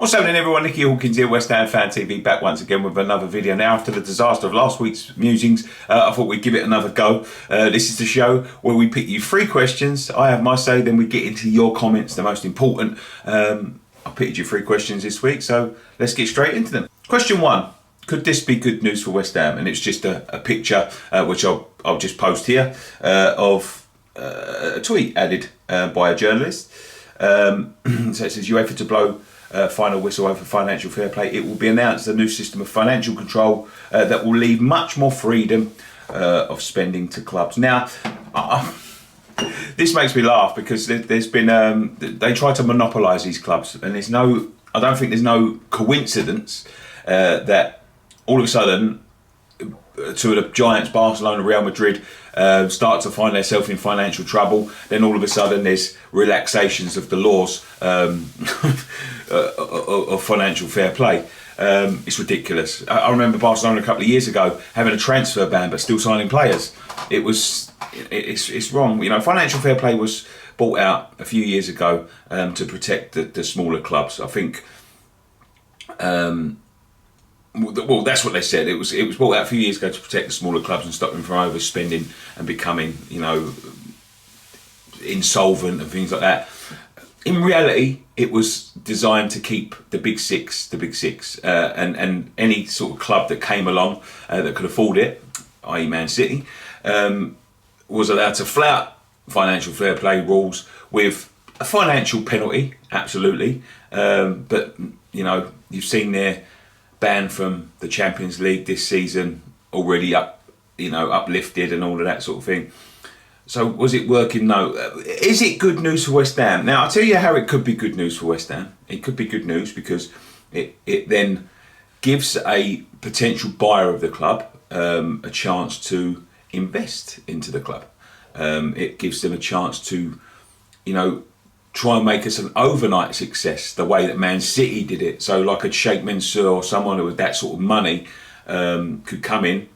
What's happening, everyone? Nicky Hawkins here, West Ham Fan TV, back once again with another video. Now, after the disaster of last week's Musings, I thought we'd give it another go. This is the show where we pick you 3 questions. I have my say, then we get into your comments, the most important. I picked you 3 questions this week, so let's get straight into them. Question 1. Could this be good news for West Ham? And it's just a picture, which I'll just post here, of a tweet added by a journalist. So it says, UEFA to blow final whistle over financial fair play. It will be announced a new system of financial control that will leave much more freedom of spending to clubs. Now, this makes me laugh because there's been they try to monopolise these clubs, and I don't think there's no coincidence that all of a sudden two of the giants, Barcelona, Real Madrid, start to find themselves in financial trouble. Then all of a sudden there's relaxations of the laws of financial fair play. It's ridiculous. I remember Barcelona a couple of years ago having a transfer ban but still signing players. It's wrong. You know, financial fair play was brought out a few years ago to protect the smaller clubs. I think. Well, that's what they said. It was brought out a few years ago to protect the smaller clubs and stop them from overspending and becoming, insolvent and things like that. In reality, it was designed to keep the big six, and any sort of club that came along that could afford it, i.e. Man City, was allowed to flout financial fair play rules with a financial penalty, absolutely. But you've seen their ban from the Champions League this season already uplifted and all of that sort of thing. So was it working? No. Is it good news for West Ham? Now, I'll tell you how it could be good news for West Ham. It could be good news because it then gives a potential buyer of the club a chance to invest into the club. It gives them a chance to, try and make us an overnight success, the way that Man City did it. So like a Sheikh Mansour or someone who with that sort of money could come in.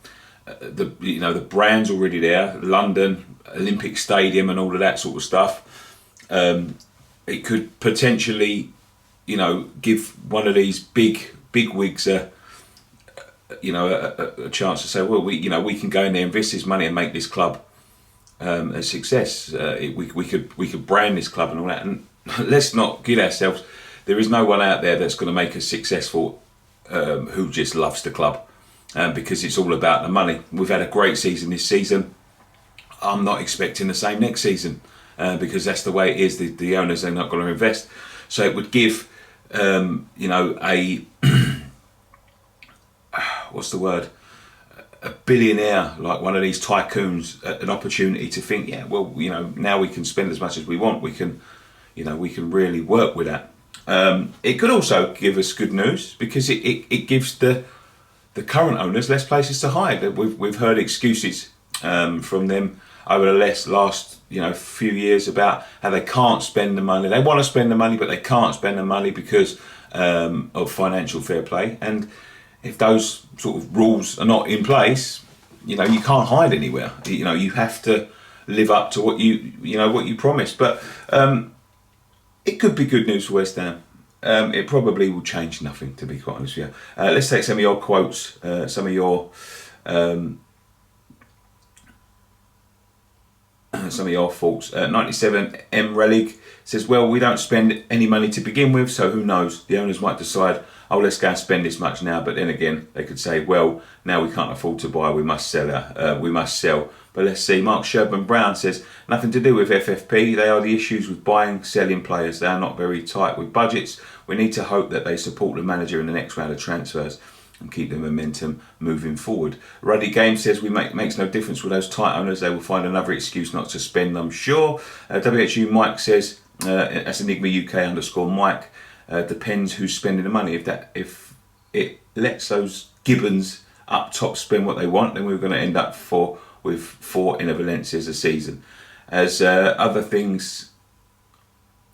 The brand's already there, London, Olympic Stadium and all of that sort of stuff. It could potentially, give one of these big wigs a chance to say, well, we can go in there, invest this money and make this club a success. We could brand this club and all that, and let's not kid ourselves. There is no one out there that's going to make us successful who just loves the club, because it's all about the money. We've had a great season this season. I'm not expecting the same next season because that's the way it is. The owners are not going to invest, so it would give what's the word? A billionaire, like one of these tycoons, an opportunity to think, now we can spend as much as we want. We can really work with that. It could also give us good news because it gives the current owners less places to hide. We've heard excuses from them over the last few years about how they can't spend the money. They want to spend the money, but they can't spend the money because of financial fair play. And if those sort of rules are not in place, you can't hide anywhere. You have to live up to what you promised. But it could be good news for West Ham. It probably will change nothing, to be quite honest with you. Let's take some of your quotes, some of your thoughts. 97 M Relic says, well, we don't spend any money to begin with, so who knows? The owners might decide, oh, let's go and spend this much now. But then again, they could say, well, now we can't afford to buy, we must sell. But let's see. Mark Sherburne Brown says, nothing to do with FFP. They are the issues with buying, selling players. They are not very tight with budgets. We need to hope that they support the manager in the next round of transfers and keep the momentum moving forward. Ruddy Game says, makes no difference with those tight owners. They will find another excuse not to spend, I'm sure. WHU Mike says, that's Enigma UK _Mike. Depends who's spending the money. If it lets those Gibbons up top spend what they want, then we're going to end up with 4 in Valencias a season. As other things,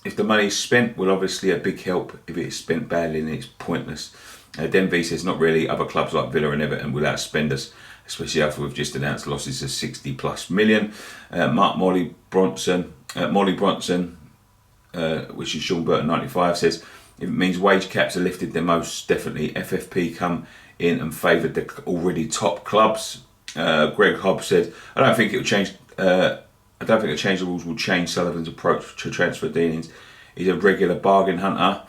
if the money is spent, well, obviously a big help. If it's spent badly, then it's pointless. Denv says, not really. Other clubs like Villa and Everton will outspend us, especially after we've just announced losses of 60+ million. Molly Bronson, which is Sean Burton 95, says, If it means wage caps are lifted, then most definitely FFP come in and favoured the already top clubs. Greg Hobbs said, I don't think it'll change. I don't think a change of rules will change Sullivan's approach to transfer dealings. He's a regular bargain hunter.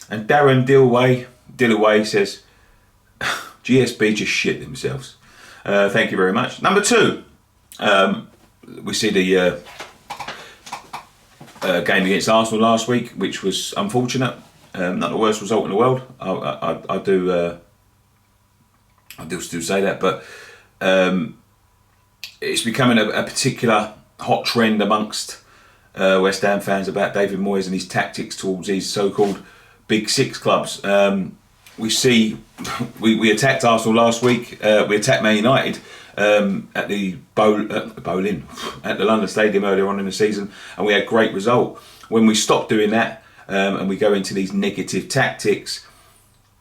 And Darren Dillaway says, GSB just shit themselves. Thank you very much. Number 2, we see the game against Arsenal last week, which was unfortunate. Not the worst result in the world. I do still say that, but it's becoming a particular hot trend amongst West Ham fans about David Moyes and his tactics towards these so-called Big Six clubs. We see, we attacked Arsenal last week. We attacked Man United at the at the London Stadium earlier on in the season, and we had a great result. When we stop doing that and we go into these negative tactics,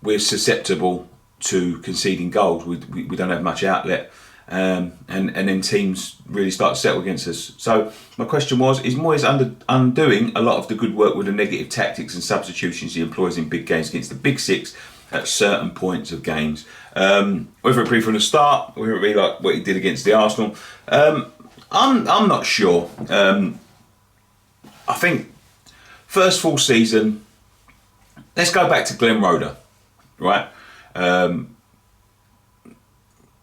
we're susceptible to conceding goals. We don't have much outlet, and then teams really start to settle against us. So my question was, is Moyes undoing a lot of the good work with the negative tactics and substitutions he employs in big games against the Big Six at certain points of games? Whether it be from the start, whether it be like what he did against the Arsenal, I'm not sure. I think first full season, let's go back to Glenn Roeder, right? The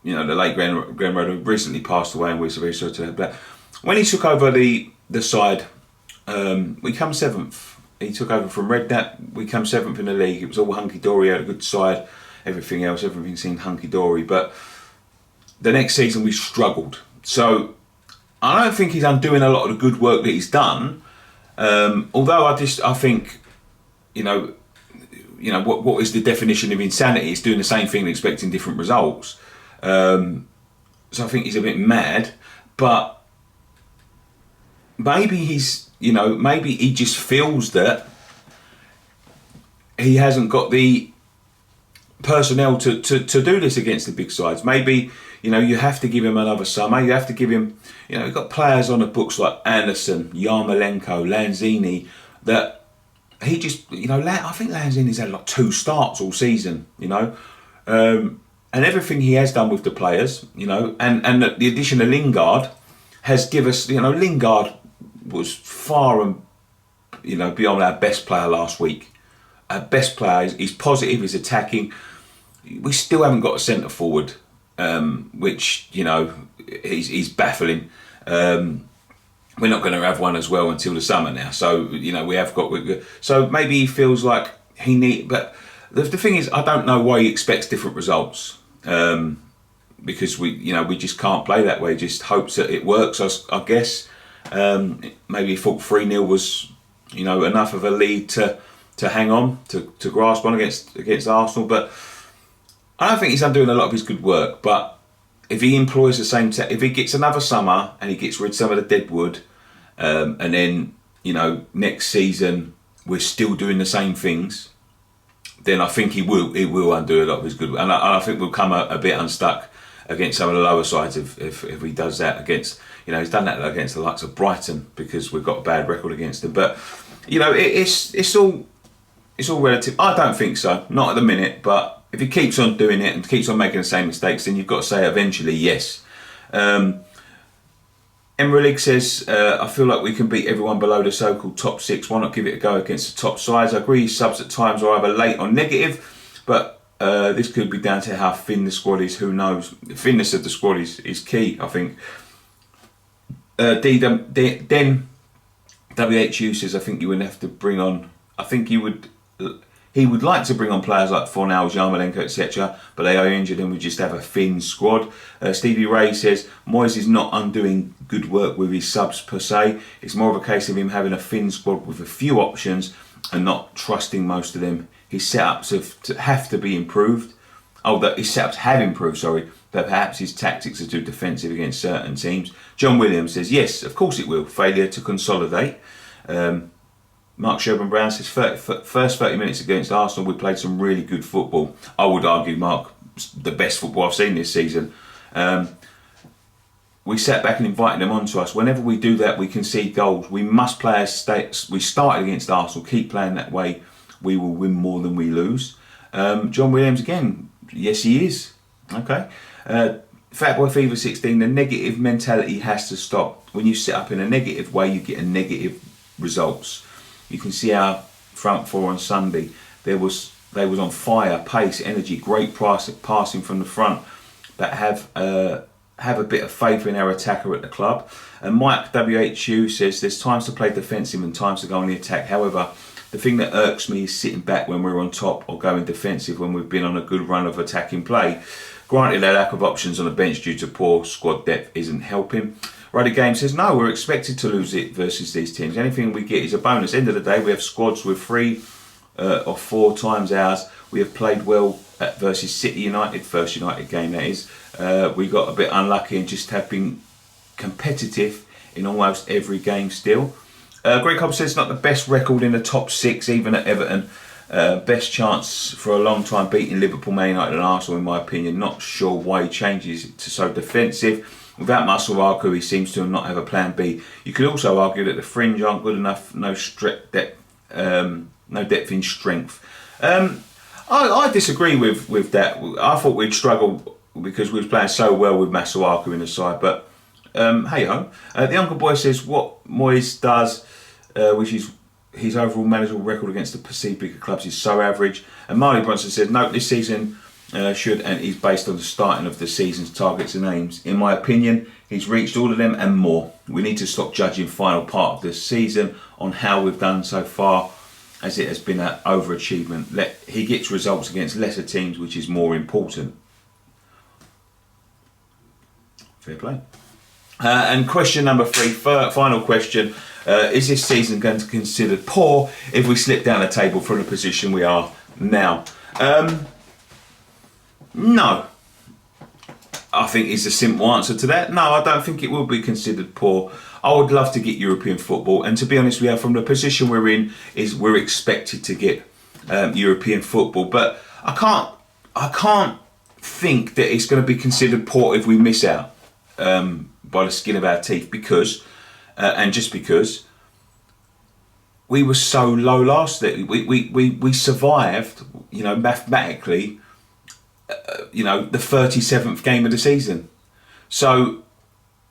late Glenn Roeder recently passed away, and we're very sorry to have that. When he took over the side, we come 7th. He took over from Redknapp. We come 7th in the league. It was all hunky-dory, had a good side. Everything seemed hunky-dory. But the next season we struggled. So I don't think he's undoing a lot of the good work that he's done. Although I think, what is the definition of insanity? It's doing the same thing and expecting different results. So I think he's a bit mad. But maybe maybe he just feels that he hasn't got the personnel to do this against the big sides. Maybe, you have to give him another summer. You have to give him, you've got players on the books like Anderson, Yarmolenko, Lanzini, that he just, I think Lanzini's had like 2 starts all season, and everything he has done with the players, and the addition of Lingard has given us, Lingard was far and beyond our best player last week. Our best player, he's positive, he's attacking. We still haven't got a centre forward, which he's baffling. We're not going to have one as well until the summer now. So we have got. So maybe he feels like he need. But the thing is, I don't know why he expects different results. Because we just can't play that way. Just hopes that it works. I guess. Maybe he thought 3-0 was, enough of a lead to hang on, to grasp on against Arsenal. But I don't think he's undoing a lot of his good work. But if he employs the same, if he gets another summer and he gets rid of some of the dead wood, and then next season we're still doing the same things, then I think he will undo a lot of his good work. And I think we'll come a bit unstuck against some of the lower sides if he does that against. He's done that against the likes of Brighton because we've got a bad record against them. But it's all relative. I don't think so, not at the minute. But if he keeps on doing it and keeps on making the same mistakes, then you've got to say eventually yes. Emmerlig says, I feel like we can beat everyone below the so-called top 6. Why not give it a go against the top sides? I agree subs at times are either late or negative, but this could be down to how thin the squad is. Who knows? The thinness of the squad is key, I think. Den WHU says, I think you would have to bring on, he would like to bring on players like Fornals, Yarmolenko, etc., but they are injured and we just have a thin squad. Stevie Ray says, Moyes is not undoing good work with his subs per se. It's more of a case of him having a thin squad with a few options and not trusting most of them. His setups have to be improved. His setups have improved, but perhaps his tactics are too defensive against certain teams. John Williams says, yes, of course it will. Failure to consolidate. Mark Sherburn Brown says, first 30 minutes against Arsenal, we played some really good football. I would argue, Mark, the best football I've seen this season. We sat back and invited them onto us. Whenever we do that, we concede goals. We must play as we started against Arsenal, keep playing that way. we will win more than we lose. John Williams again, yes he is. Okay. Fatboy Fever 16, the negative mentality has to stop. When you set up in a negative way, you get a negative results. You can see our front four on Sunday. They was on fire, pace, energy, great passing from the front, that have a bit of faith in our attacker at the club. And Mike WHU says there's times to play defensive and times to go on the attack. However, the thing that irks me is sitting back when we're on top or going defensive when we've been on a good run of attacking play. Granted, their lack of options on the bench due to poor squad depth isn't helping. Rider Game says, no, we're expected to lose it versus these teams. Anything we get is a bonus. End of the day, we have squads with 3 or 4 times ours. We have played well versus City United, first United game that is. We got a bit unlucky and just have been competitive in almost every game still. Greg Cobb says, not the best record in the top 6, even at Everton. Best chance for a long time beating Liverpool, Man United and Arsenal in my opinion. Not sure why he changes it to so defensive. Without Masuaku, he seems to not have a plan B. You could also argue that the fringe aren't good enough, no depth in strength. I disagree with that. I thought we'd struggle because we was playing so well with Masuaku in the side, but hey ho. The Uncle Boy says what Moyes does, which is his overall managerial record against the perceived bigger clubs, is so average. And Marley Bronson says, no, this season should and is based on the starting of the season's targets and aims. In my opinion, he's reached all of them and more. We need to stop judging final part of the season on how we've done so far, as it has been an overachievement. He gets results against lesser teams, which is more important. Fair play. And question number 3, final question. Is this season going to be considered poor if we slip down the table from the position we are now? No. I think is the simple answer to that. No, I don't think it will be considered poor. I would love to get European football, and to be honest, we are from the position we're in, is we're expected to get European football. But I can't think that it's going to be considered poor if we miss out by the skin of our teeth, because because we were so low last year. We survived, mathematically, the 37th game of the season. So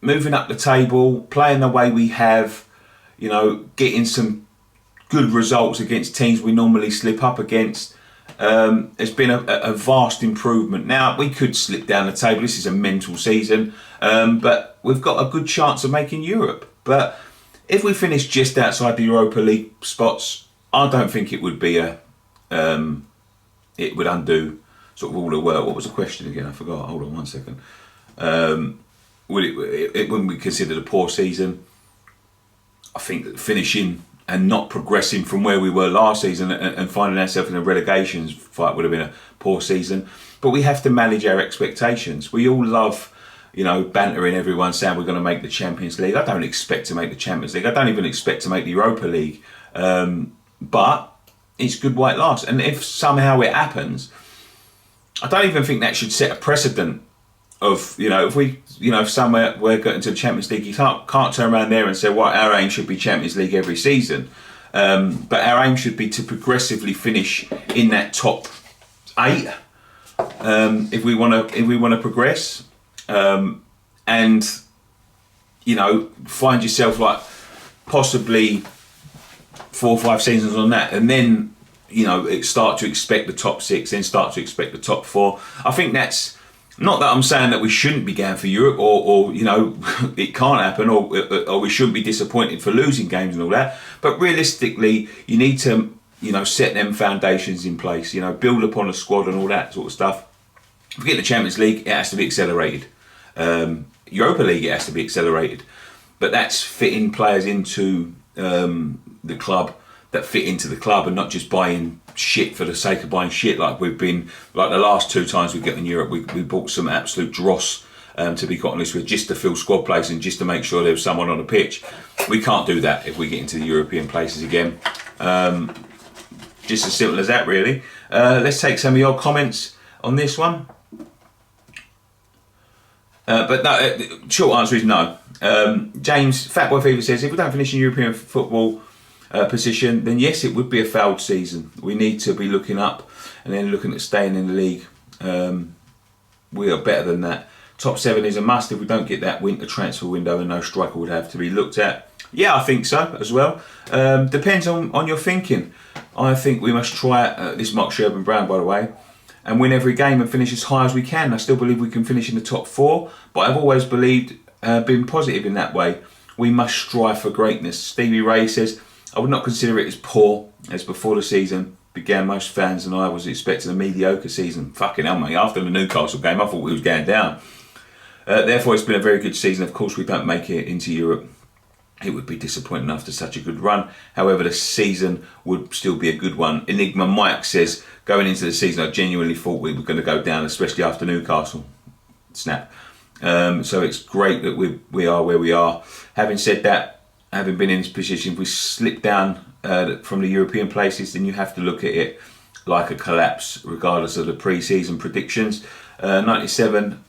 moving up the table, playing the way we have, getting some good results against teams we normally slip up against, has been a vast improvement. Now, we could slip down the table. This is a mental season, but we've got a good chance of making Europe. But if we finish just outside the Europa League spots, I don't think it would be it would undo sort of all the work. What was the question again? I forgot. Hold on 1 second. It wouldn't be considered a poor season. I think that finishing and not progressing from where we were last season and finding ourselves in a relegation fight would have been a poor season. But we have to manage our expectations. We all love, bantering everyone saying we're going to make the Champions League. I don't expect to make the Champions League. I don't even expect to make the Europa League. But it's good white last. And if somehow it happens, I don't even think that should set a precedent of, if somewhere we're getting to the Champions League, you can't turn around there and say, well, our aim should be Champions League every season. But our aim should be to progressively finish in that top 8 if we want to progress, and find yourself like possibly 4 or 5 seasons on that, and then start to expect the top 6, then start to expect the top 4. I think that's not that I'm saying that we shouldn't be going for Europe, or it can't happen, or we shouldn't be disappointed for losing games and all that. But realistically, you need to set them foundations in place. Build upon a squad and all that sort of stuff. If we get the Champions League, it has to be accelerated. Europa League, it has to be accelerated. But that's fitting players into the club that fit into the club, and not just buying shit for the sake of buying shit like we've been, like the last 2 times we get in Europe, we bought some absolute dross, to be quite honest with, just to fill squad places and just to make sure there was someone on the pitch. We can't do that if we get into the European places again. Just as simple as that, really. Let's take some of your comments on this one. But no, short answer is no. James Fatboy Fever says, if we don't finish in European football, position, then yes, it would be a failed season. We need to be looking up and then looking at staying in the league. We are better than that. Top 7 is a must. If we don't get that winter transfer window, and no striker would have to be looked at. Yeah, I think so as well. Depends on your thinking. I think we must try this Mark Sherburn Brown, by the way, and win every game and finish as high as we can. I still believe we can finish in the top 4, but I've always believed, been positive in that way. We must strive for greatness. Stevie Ray says, I would not consider it as poor as before the season began. Most fans and I was expecting a mediocre season. Fucking hell, mate. After the Newcastle game, I thought we was going down. Therefore, it's been a very good season. Of course, we don't make it into Europe. It would be disappointing after such a good run. However, the season would still be a good one. Enigma Mike says, going into the season, I genuinely thought we were going to go down, especially after Newcastle. Snap. So it's great that we are where we are. Having said that, having been in this position, if we slip down from the European places, then you have to look at it like a collapse, regardless of the pre-season predictions. 97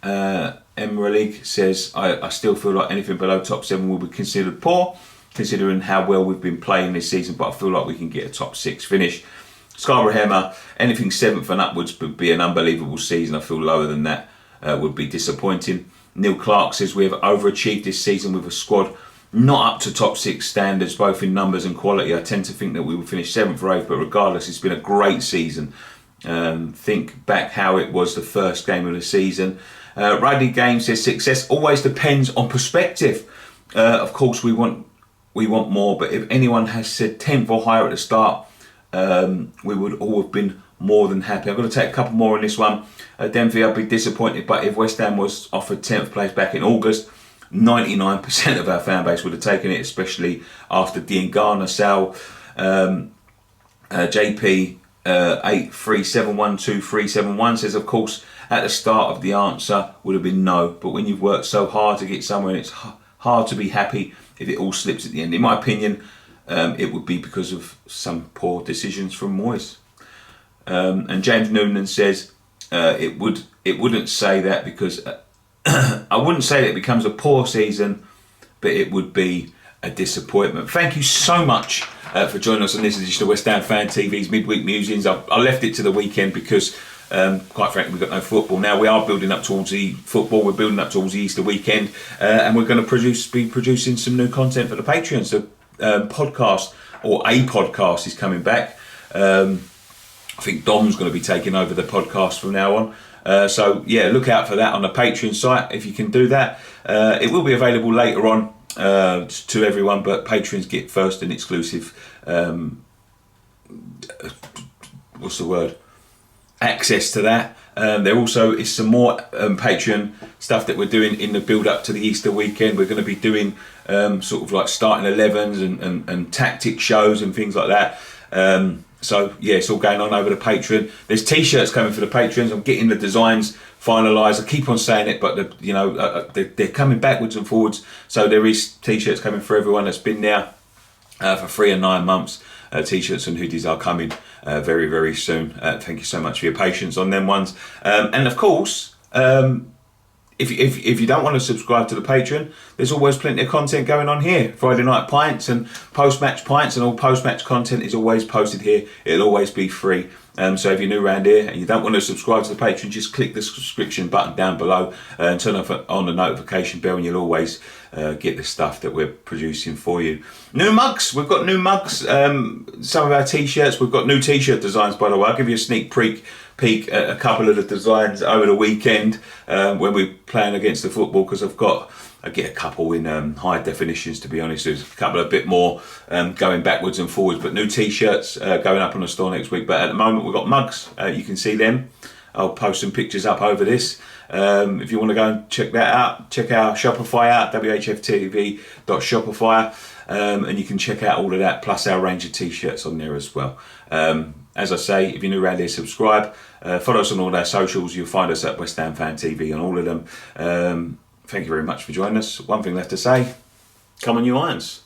Emerald says, I still feel like anything below top 7 will be considered poor, considering how well we've been playing this season, but I feel like we can get a top 6 finish. Scarborough Hammer, anything 7th and upwards would be an unbelievable season. I feel lower than that would be disappointing. Neil Clark says, we have overachieved this season with a squad not up to top 6 standards, both in numbers and quality. I tend to think that we will finish 7th or 8th, but regardless, it's been a great season. Think back how it was the first game of the season. Rodney Game says, success always depends on perspective. Of course, we want more, but if anyone has said 10th or higher at the start, we would all have been more than happy. I'm going to take a couple more on this one. Denver, I'd be disappointed, but if West Ham was offered 10th place back in August, 99% of our fan base would have taken it, especially after Diangana, Sal, JP 83712371 says, of course, at the start of the answer would have been no, but when you've worked so hard to get somewhere, it's hard to be happy if it all slips at the end. In my opinion, it would be because of some poor decisions from Moyes. And James Noonan says, it wouldn't say that because I wouldn't say that it becomes a poor season, but it would be a disappointment. Thank you so much for joining us on this edition of West Ham Fan TV's Midweek Musings. I left it to the weekend because, quite frankly, we've got no football. Now we are building up towards the football, we're building up towards the Easter weekend, and we're going to be producing some new content for the Patreon. So podcast, or a podcast, is coming back. I think Dom's going to be taking over the podcast from now on. So yeah, look out for that on the Patreon site if you can do that. It will be available later on to everyone, but patrons get first and exclusive access to that. There also is some more Patreon stuff that we're doing in the build up to the Easter weekend. We're going to be doing sort of like starting 11s and tactic shows and things like that. So yeah, it's all going on over the Patreon. There's t-shirts coming for the patrons. I'm getting the designs finalised. I keep on saying it, but they're coming backwards and forwards. So there is t-shirts coming for everyone that's been there for 3 and 9 months. T-shirts and hoodies are coming very, very soon. Thank you so much for your patience on them ones. And of course, if you don't want to subscribe to the Patreon, there's always plenty of content going on here. Friday night pints and post-match pints, and all post-match content is always posted here. It'll always be free. So if you're new around here and you don't want to subscribe to the Patreon, just click the subscription button down below and turn on the notification bell, and you'll always get the stuff that we're producing for you. New mugs. We've got new mugs. Some of our t-shirts. We've got new t-shirt designs, by the way. I'll give you a sneak peek at a couple of the designs over the weekend when we're playing against the football, because I get a couple in high definitions, to be honest. There's a couple a bit more going backwards and forwards, but new t-shirts going up on the store next week. But at the moment we've got mugs. You can see them. I'll post some pictures up over this. If you want to go and check that out, check our Shopify out, whftv.shopify, and you can check out all of that, plus our range of t-shirts on there as well. As I say, if you're new around here, subscribe. Follow us on all our socials. You'll find us at West Ham Fan TV on all of them. Thank you very much for joining us. One thing left to say, come on you Irons.